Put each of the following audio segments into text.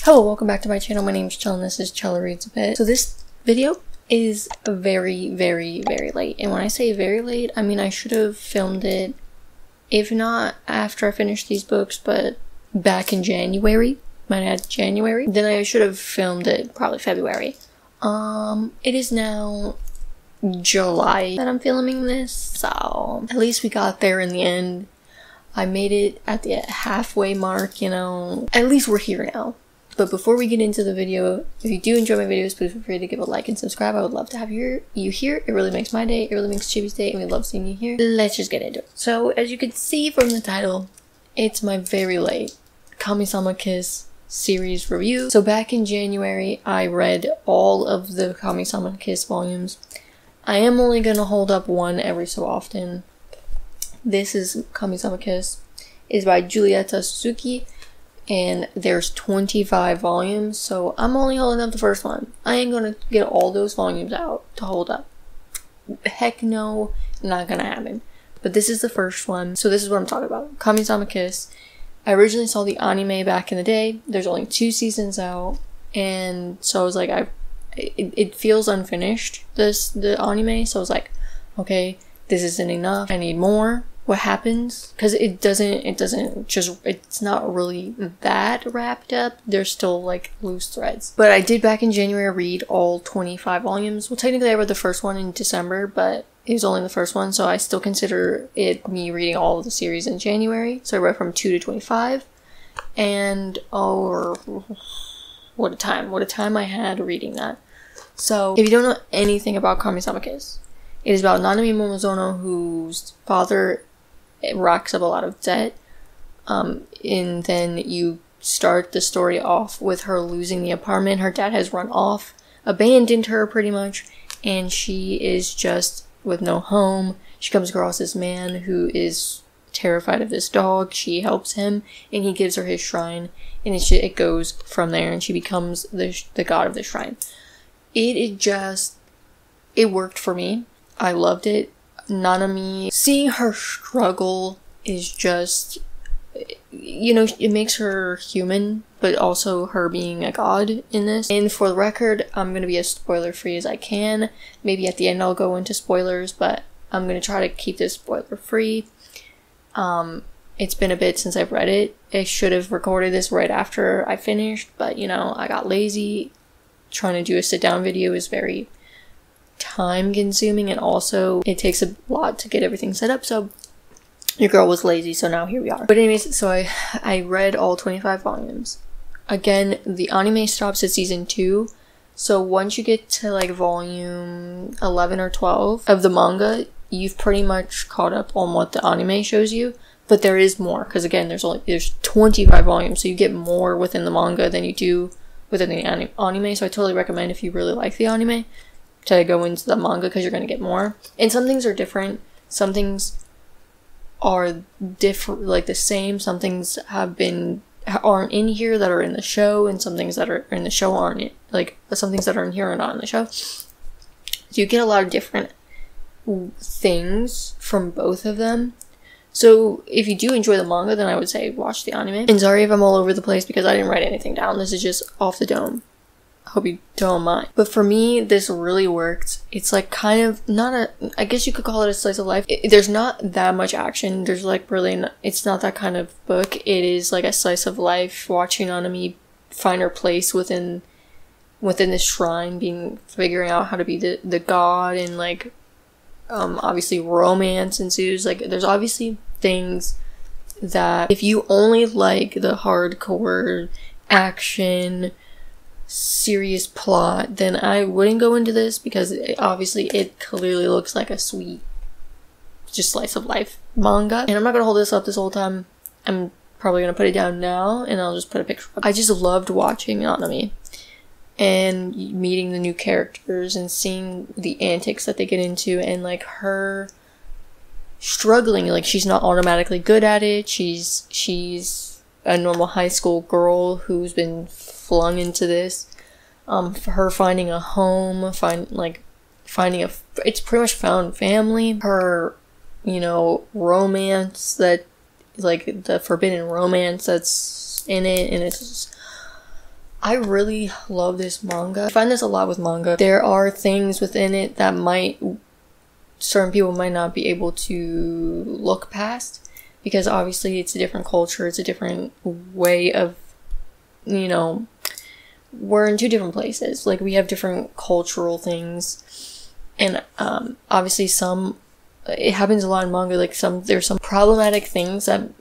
Hello, welcome back to my channel. My name is Chell and this is Chella Reads a Bit. So this video is very late. And when I say very late, I mean I should have filmed it, if not after I finished these books, but back in January. Might have January. Then I should have filmed it probably February. It is now July that I'm filming this, so at least we got there in the end. I made it at the halfway mark, you know. At least we're here now. But before we get into the video, if you do enjoy my videos, please feel free to give a like and subscribe. I would love to have you here. It really makes my day. It really makes Chibi's day, and we love seeing you here. Let's just get into it. So, as you can see from the title, it's my very late Kamisama Kiss series review. So back in January, I read all of the Kamisama Kiss volumes. I am only going to hold up one every so often. This is Kamisama Kiss. It's by Julieta Suzuki. And there's 25 volumes, so I'm only holding up the first one. I ain't gonna get all those volumes out to hold up. Heck no, not gonna happen. But this is the first one, so this is what I'm talking about. Kamisama Kiss. I originally saw the anime back in the day. There's only 2 seasons out, and so I was like, it feels unfinished, the anime, so I was like, okay, this isn't enough, I need more. What happens, because it's not really that wrapped up. There's still like loose threads. But I did back in January read all 25 volumes. Well, technically I read the first one in December, but it was only the first one, so I still consider it me reading all of the series in January. So I read from 2 to 25, and what a time I had reading that. So if you don't know anything about Kamisama Kiss, it is about Nanami Momozono, whose father racks up a lot of debt, and then you start the story off with her losing the apartment. Her dad has run off, abandoned her pretty much, and she is just with no home. She comes across this man who is terrified of this dog. She helps him, and he gives her his shrine, and it goes from there, and she becomes the god of the shrine. It worked for me. I loved it. Nanami, seeing her struggle is just, you know, it makes her human, but also her being a god in this. And for the record, I'm going to be as spoiler free as I can. Maybe at the end I'll go into spoilers, but I'm going to try to keep this spoiler free. It's been a bit since I've read it. I should have recorded this right after I finished, but you know, I got lazy. Trying to do a sit down video is very time consuming, and also it takes a lot to get everything set up, so your girl was lazy, so now here we are. But anyways, so I read all 25 volumes. Again, the anime stops at season 2, so once you get to like volume 11 or 12 of the manga, you've pretty much caught up on what the anime shows you. But there is more, because again, there's 25 volumes, so you get more within the manga than you do within the anime. So I totally recommend, if you really like the anime, to go into the manga, because you're going to get more. And some things are different. Some things are different, like the same. Some things aren't in here that are in the show, and some things that are in the show aren't, like some things that are in here are not in the show. So you get a lot of different things from both of them. So if you do enjoy the manga, then I would say watch the anime. And sorry if I'm all over the place because I didn't write anything down. This is just off the dome. I hope you don't mind. But for me, this really worked. It's like kind of I guess you could call it a slice of life. There's not that much action. There's like really, it's not that kind of book. It is like a slice of life, watching Nanami find her place within this shrine, figuring out how to be the god, and like, obviously romance ensues. Like there's obviously things that if you only like the hardcore action, serious plot, then I wouldn't go into this, because obviously it clearly looks like a sweet just slice of life manga. And I'm not gonna hold this up this whole time. I'm probably gonna put it down now, and I'll just put a picture up. I just loved watching Nanami and meeting the new characters and seeing the antics that they get into, and like her struggling. Like she's not automatically good at it. She's a normal high school girl who's been flung into this. For her finding a home, it's pretty much found family. Her, you know, romance, that like the forbidden romance that's in it, and it's just, I really love this manga. I find this a lot with manga. There are things within it that certain people might not be able to look past, because obviously it's a different culture, it's a different way of, you know, we're in two different places. Like, we have different cultural things, and obviously it happens a lot in manga. Like, there's some problematic things that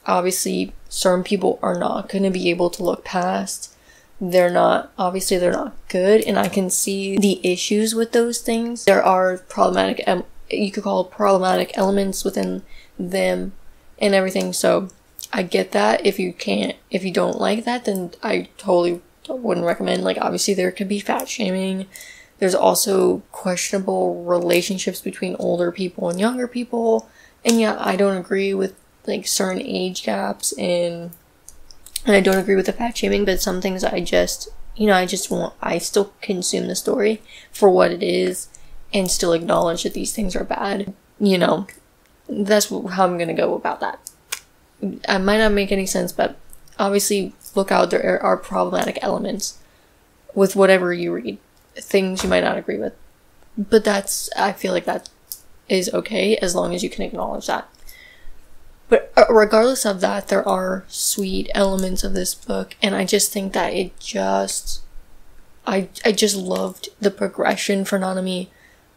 obviously certain people are not going to be able to look past. They're not good, and I can see the issues with those things. There are problematic, you could call it problematic elements within them and everything, so I get that. If you don't like that, then I totally wouldn't recommend. Like, obviously there could be fat shaming. There's also questionable relationships between older people and younger people, and yeah, I don't agree with like certain age gaps, and I don't agree with the fat shaming, but some things I still consume the story for what it is and still acknowledge that these things are bad. You know, that's how I'm gonna go about that. I might not make any sense, but obviously look out, there are problematic elements with whatever you read. Things you might not agree with. But I feel like that is okay as long as you can acknowledge that. But regardless of that, there are sweet elements of this book, and I just think that I just loved the progression for Nanami.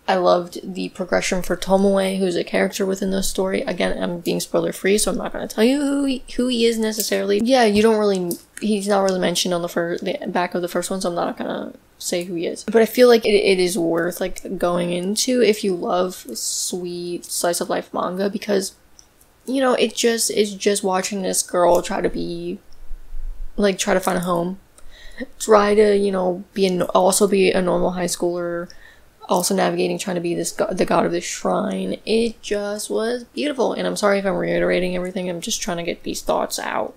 I loved the progression for Tomoe, who's a character within the story. Again, I'm being spoiler free, so I'm not going to tell you who he is necessarily. Yeah, he's not really mentioned on the back of the first one, so I'm not going to say who he is. But I feel like it is worth like going into if you love sweet slice of life manga, because, you know, it's just watching this girl try to find a home, try to, you know, also be a normal high schooler, also navigating trying to be the god of this shrine. It just was beautiful, and I'm sorry if I'm reiterating everything. I'm just trying to get these thoughts out.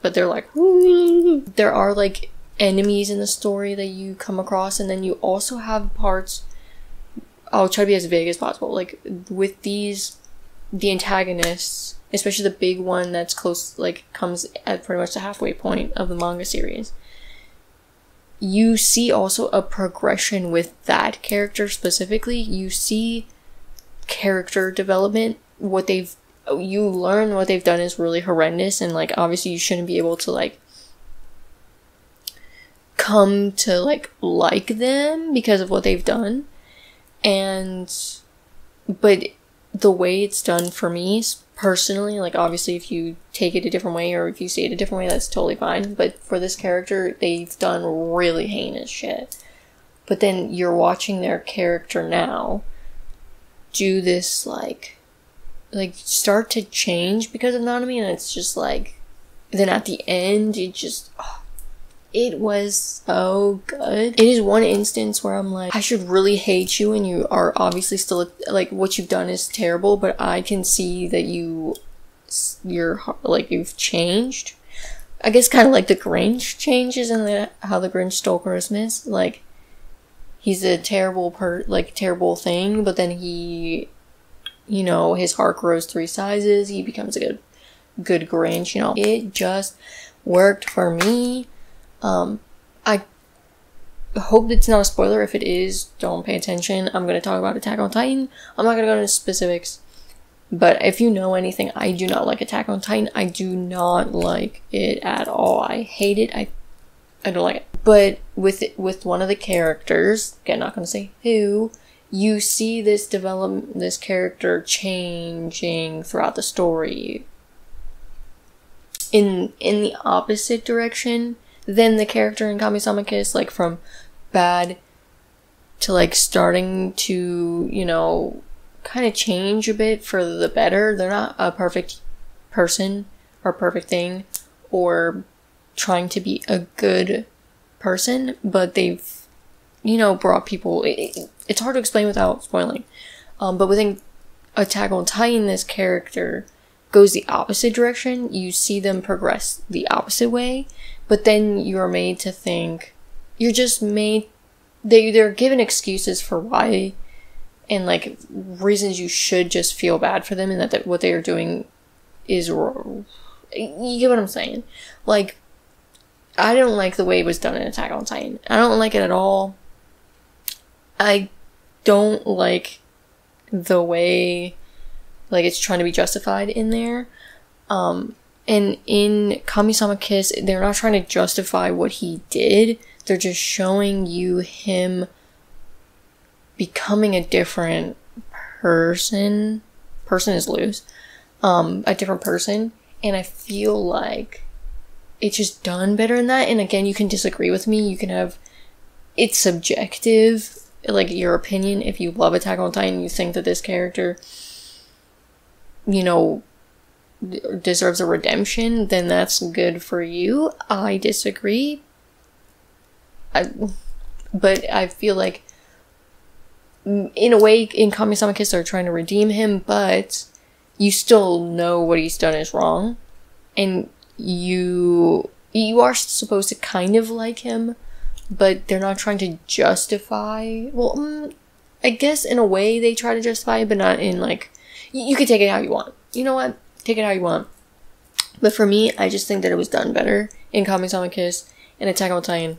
But they're like, woo. There are like enemies in the story that you come across, and then you also have parts. I'll try to be as vague as possible. Like, with the antagonists, especially the big one that's close, like comes at pretty much the halfway point of the manga series, you see also a progression with that character specifically. You see character development. You learn what they've done is really horrendous, and like obviously you shouldn't be able to like come to like them because of what they've done. But the way it's done for me personally, like obviously if you take it a different way or if you see it a different way, that's totally fine. But for this character, they've done really heinous shit. But then you're watching their character now do this like start to change because of Nanami, and it's just like, then at the end it was so good. It is one instance where I'm like, I should really hate you, and you are obviously still, like, what you've done is terrible, but I can see that you're like, you've changed. I guess kind of like the Grinch changes in how the Grinch stole Christmas. Like, he's a terrible terrible thing, but then he, you know, his heart grows 3 sizes, he becomes a good Grinch, you know. It just worked for me. I hope it's not a spoiler. If it is, don't pay attention. I'm going to talk about Attack on Titan. I'm not going to go into specifics, but if you know anything, I do not like Attack on Titan. I do not like it at all. I hate it. I don't like it. But with one of the characters, again, not going to say who, you see this character changing throughout the story in the opposite direction than the character in Kamisama Kiss, like from bad to like starting to, you know, kind of change a bit for the better. They're not a perfect person or perfect thing or trying to be a good person, but they've, you know, brought people, it's hard to explain without spoiling, but within Attack on Titan, this character goes the opposite direction. You see them progress the opposite way, but then you're made to think, they're given excuses for why, and like reasons you should just feel bad for them, and that what they are doing is wrong. You get what I'm saying? Like, I don't like the way it was done in Attack on Titan. I don't like it at all. I don't like the way, like, it's trying to be justified in there. And in Kamisama Kiss, they're not trying to justify what he did. They're just showing you him becoming a different person. Person is loose. A different person. And I feel like it's just done better than that. And again, you can disagree with me. You can have... It's subjective, like, your opinion. If you love Attack on Titan, you think that this character, you know, deserves a redemption, then that's good for you. I disagree. But I feel like, in a way, in Kamisama Kiss, they're trying to redeem him, but you still know what he's done is wrong. And you are supposed to kind of like him, but they're not trying to justify... Well, I guess in a way they try to justify it, but not in, like... You can take it how you want. You know what? Take it how you want. But for me, I just think that it was done better in Kamisama Kiss and Attack on Titan.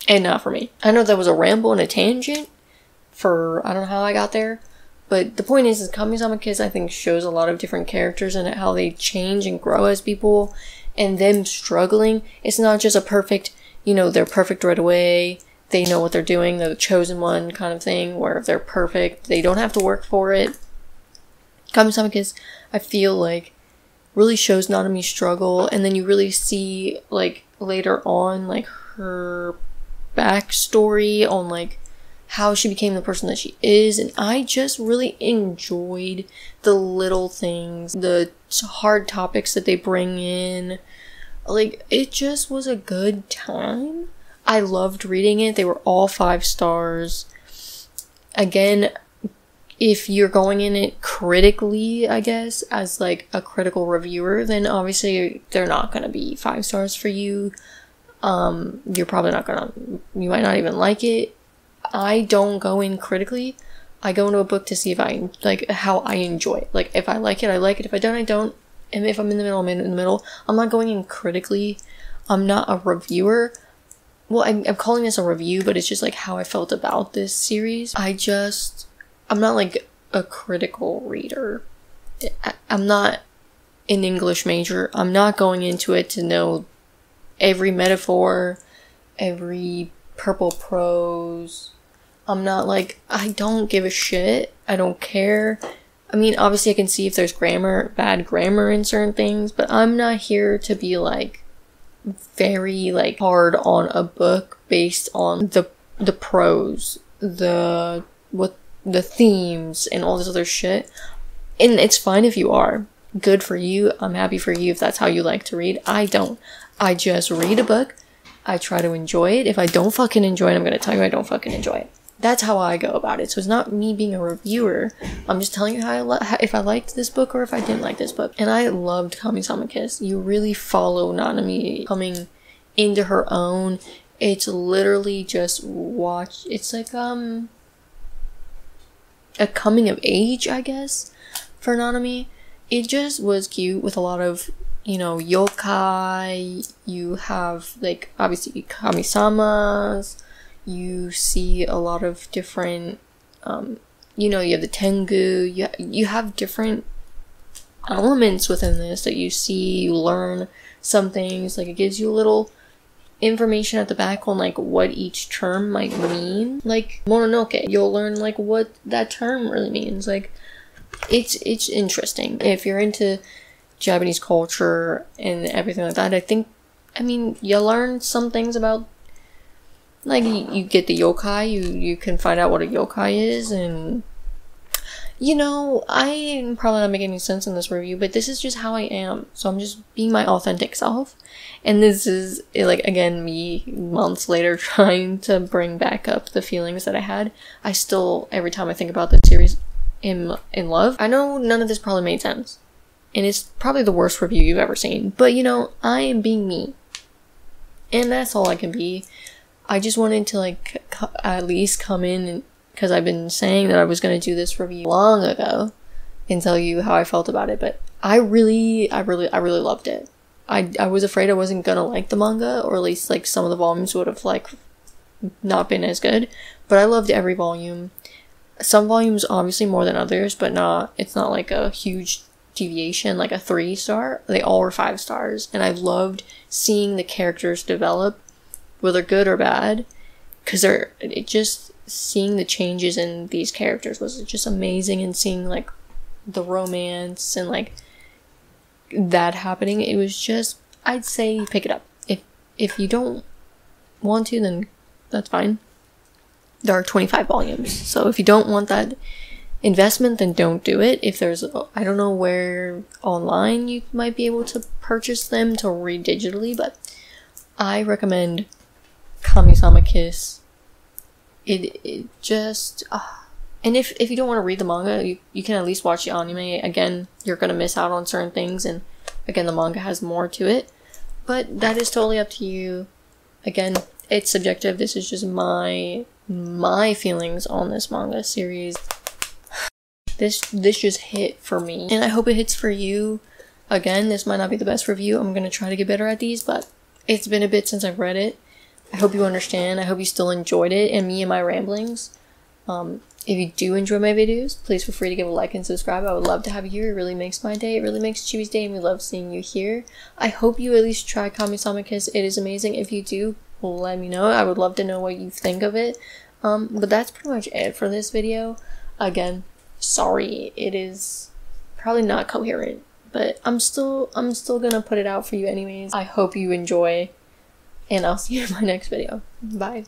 And not for me. I know that was a ramble and a tangent for... I don't know how I got there. But the point is Kamisama Kiss, I think, shows a lot of different characters and how they change and grow as people. And them struggling. It's not just a perfect... You know, they're perfect right away. They know what they're doing. They're the chosen one kind of thing. Where if they're perfect, they don't have to work for it. Kamisama Kiss, I feel like, really shows Nanami's struggle. And then you really see, like, later on, like, her backstory on, like, how she became the person that she is. And I just really enjoyed the little things, the hard topics that they bring in. Like, it just was a good time. I loved reading it. They were all 5 stars. Again, if you're going in it critically, I guess, as like a critical reviewer, then obviously they're not going to be 5 stars for you. You're probably not gonna, you might not even like it. I don't go in critically. I go into a book to see if I, like, how I enjoy it. Like, if I like it, I like it. If I don't, I don't. And if I'm in the middle, I'm in the middle. I'm not going in critically. I'm not a reviewer. Well, I'm calling this a review, but it's just, like, how I felt about this series. I'm not, like, a critical reader. I'm not an English major. I'm not going into it to know every metaphor, every purple prose. I'm not, like, I don't give a shit. I don't care. I mean, obviously I can see if there's bad grammar in certain things, but I'm not here to be, like, very, like, hard on a book based on the prose, the themes, and all this other shit. And it's fine if you are. Good for you. I'm happy for you if that's how you like to read. I don't. I just read a book. I try to enjoy it. If I don't fucking enjoy it, I'm gonna tell you I don't fucking enjoy it. That's how I go about it. So it's not me being a reviewer. I'm just telling you how if I liked this book or if I didn't like this book. And I loved Kamisama Kiss. You really follow Nanami coming into her own. It's literally just it's like a coming of age, I guess, for Nanami. It just was cute with a lot of, you know, yokai. You have, like, obviously Kamisamas. You see a lot of different, you know, you have the Tengu. You have different elements within this that you see. You learn some things. Like, it gives you a little information at the back on, like, what each term might mean. Like Mononoke, you'll learn, like, what that term really means. Like, it's interesting. If you're into Japanese culture and everything like that, I mean, you learn some things about, like, you get the yokai, you can find out what a yokai is, and, you know, I'm probably not making any sense in this review, but this is just how I am, so I'm just being my authentic self, and this is, like, again, me months later trying to bring back up the feelings that I had. I still, every time I think about this series, am in love. I know none of this probably made sense, and it's probably the worst review you've ever seen, but, you know, I am being me, and that's all I can be. I just wanted to, like, at least come in, because I've been saying that I was going to do this review long ago and tell you how I felt about it, but I really loved it. I was afraid I wasn't gonna like the manga, or at least like some of the volumes would have like not been as good, but I loved every volume. Some volumes obviously more than others, but it's not like a huge deviation, like a 3-star. They all were 5 stars, and I loved seeing the characters develop, whether good or bad, because seeing the changes in these characters was just amazing, and seeing like the romance and like that happening, it was just, I'd say pick it up. If you don't want to, then that's fine. There are 25 volumes, so if you don't want that investment, then don't do it. If there's, I don't know where online you might be able to purchase them to read digitally, but I recommend Kamisama Kiss. It just, and if you don't want to read the manga, you can at least watch the anime. Again, you're gonna miss out on certain things, and again, the manga has more to it, but that is totally up to you. Again, it's subjective. This is just my feelings on this manga series. This just hit for me, and I hope it hits for you. Again, this might not be the best review. I'm gonna try to get better at these, but it's been a bit since I've read it. I hope you understand. I hope you still enjoyed it and me and my ramblings. If you do enjoy my videos, please feel free to give a like and subscribe. I would love to have you here. It really makes my day. It really makes Chibi's day, and we love seeing you here. I hope you at least try Kamisama Kiss. It is amazing. If you do, let me know. I would love to know what you think of it. But that's pretty much it for this video. Again, sorry, it is probably not coherent, but I'm still gonna put it out for you anyways. I hope you enjoy, and I'll see you in my next video. Bye.